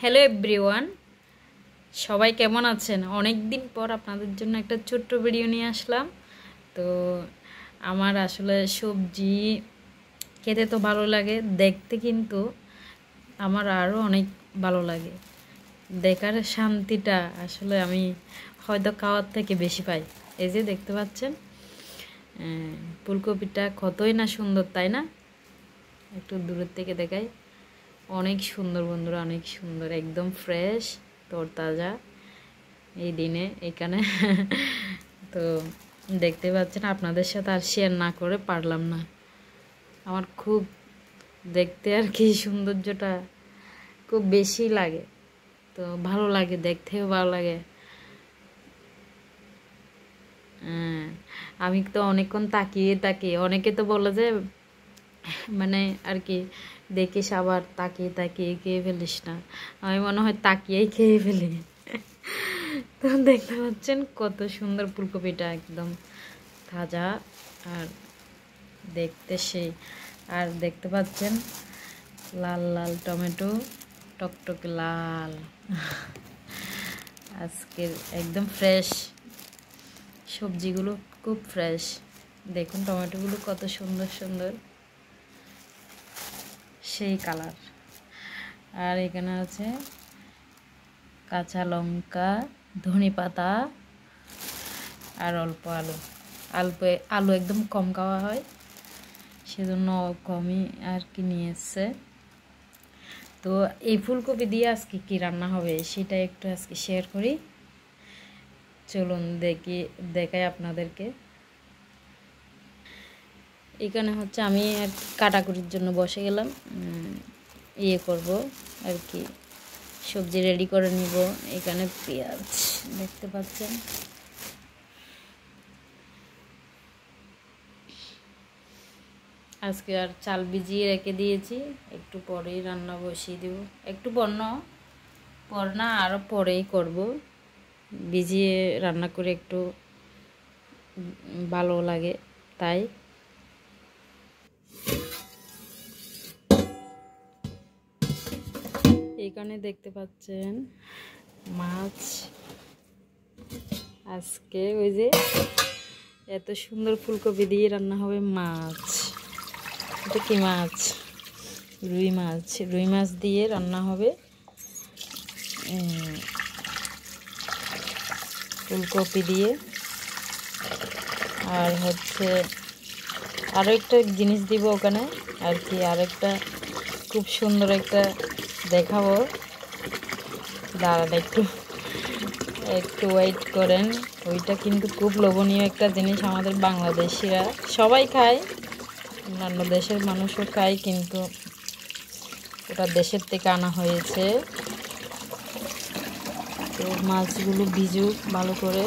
Hello everyone, সবাই কেমন আছেন? অনেক দিন পর আপনাদের জন্য একটা ছোট্ট ভিডিও নিয়ে আসলাম। তো আমার আসলে সবজি খেতে তো ভালো লাগে, দেখতে কিন্তু আমার আরও অনেক ভালো লাগে। দেখার শান্তিটা আসলে আমি হয়তো খাওয়ার থেকে বেশি পাই। এই যে দেখতে পাচ্ছেন ফুলকপিটা কতই না সুন্দর, তাই না? একটু দূরের থেকে দেখাই, অনেক সুন্দর বন্ধুরা, অনেক সুন্দর, একদম ফ্রেশ তরতাজা এই দিনে এখানে। তো দেখতে পাচ্ছেন, আপনাদের সাথে আর শেয়ার না করে পারলাম না। আমার খুব দেখতে আর কি সৌন্দর্যটা খুব বেশি লাগে, তো ভালো লাগে, দেখতেও ভালো লাগে। আমি তো অনেকক্ষণ তাকিয়ে তাকিয়ে, অনেকে তো বলে যে মানে আর কি দেখিস আবার তাকিয়ে তাকিয়ে খেয়ে ফেলিস না। আমি মনে হয় তাকিয়েই খেয়ে ফেলি। তো দেখতে পাচ্ছেন কত সুন্দর ফুলকপিটা, একদম তাজা আর দেখতে সেই। আর দেখতে পাচ্ছেন লাল লাল টমেটো, টকটকে লাল। আজকের একদম ফ্রেশ সবজিগুলো, খুব ফ্রেশ। দেখুন টমেটোগুলো কত সুন্দর সুন্দর, সেই কালার। আর এখানে আছে কাঁচা লঙ্কা, ধনেপাতা আর অল্প আলু। আলু একদম কম খাওয়া হয়, সেজন্য কমই আর কি নিয়ে এসছে। তো এই ফুলকপি দিয়ে আজকে কি রান্না হবে সেটা একটু আজকে শেয়ার করি। চলুন দেখাই আপনাদেরকে। এখানে হচ্ছে আমি আর কাটাকুটির জন্য বসে গেলাম, করব আর কি, সবজি রেডি করে নিব। এখানে পেঁয়াজ দেখতে পাচ্ছেন, আজকে আর চাল ভিজিয়ে রেখে দিয়েছি, একটু পরেই রান্না বসিয়ে দেব। একটু পর না, আরও পরেই করব। ভিজিয়ে রান্না করে একটু ভালো লাগে, তাই। এখানে দেখতে পাচ্ছেন মাছ, আজকে ওই যে এত সুন্দর ফুলকপি দিয়ে রান্না হবে মাছ। এটা কি মাছ? রুই মাছ। রুই মাছ দিয়ে রান্না হবে ফুলকপি দিয়ে। আর হচ্ছে আরও একটা জিনিস দিব ওখানে আর কি, আরেকটা খুব সুন্দর একটা দেখাবো। দাঁড়ান একটু ওয়েট করেন। ওইটা কিন্তু খুব লোভনীয় একটা জিনিস, আমাদের বাংলাদেশিরা সবাই খায়, অন্যান্য দেশের মানুষও খায়, কিন্তু ওটা দেশের থেকে আনা হয়েছে। তো মাছগুলো ভিজুক ভালো করে।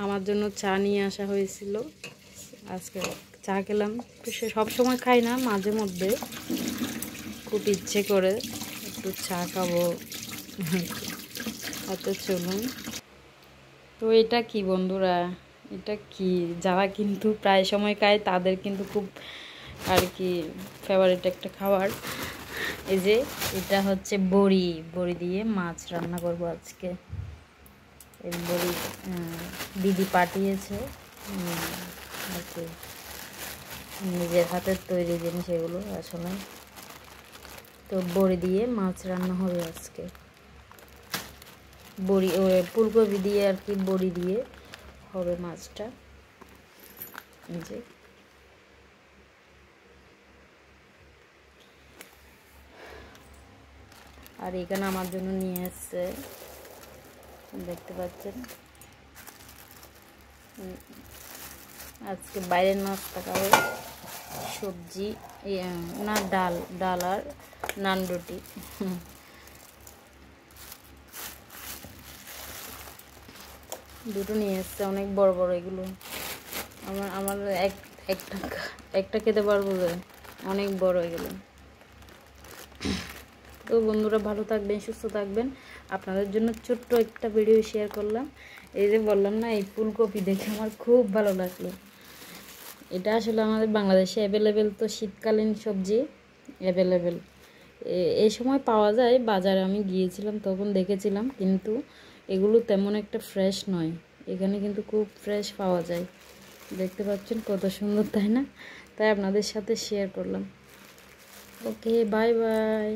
আমার জন্য চা নিয়ে আসা হয়েছিল, আজকে চা খেলাম। সে সবসময় খাই না, মাঝে মধ্যে খুব ইচ্ছে করে একটু চা খাবো। আচ্ছা চলুন। তো এটা কি বন্ধুরা, এটা কি, যারা কিন্তু প্রায় সময় খায় তাদের কিন্তু খুব আর কি ফেভারিট একটা খাবার। এই যে এটা হচ্ছে বড়ি দিয়ে মাছ রান্না করব আজকে। এই বড়ি দিদি পাঠিয়েছে আর কি, নিজের হাতের তৈরি জিনিস এগুলো আসলে। তো বড়ি দিয়ে মাছ রান্না হবে আজকে, ফুলকপি দিয়ে আর কি, বড়ি দিয়ে হবে মাছটা। যে আর এখানে আমার জন্য নিয়ে এসছে, দেখতে পাচ্ছেন। আজকে বাইরের নাস্তা খাবে, সবজি না, ডাল আর নান রুটি। দুটো নিয়ে এসছে, অনেক বড় বড় এগুলো। আমার একটা খেতে পারবো, অনেক বড় এগুলো। তো বন্ধুরা ভালো থাকবেন, সুস্থ থাকবেন। আপনাদের জন্য ছোট্ট একটা ভিডিও শেয়ার করলাম। এই যে বললাম না, এই ফুলকপি দেখে আমার খুব ভালো লাগলো। এটা আসলে আমাদের বাংলাদেশে অ্যাভেলেবেল, তো শীতকালীন সবজি অ্যাভেলেবেল এই সময় পাওয়া যায় বাজারে। আমি গিয়েছিলাম তখন দেখেছিলাম, কিন্তু এগুলো তেমন একটা ফ্রেশ নয়। এখানে কিন্তু খুব ফ্রেশ পাওয়া যায়। দেখতে পাচ্ছেন কত সুন্দর, তাই না? তাই আপনাদের সাথে শেয়ার করলাম। ওকে, বাই বাই।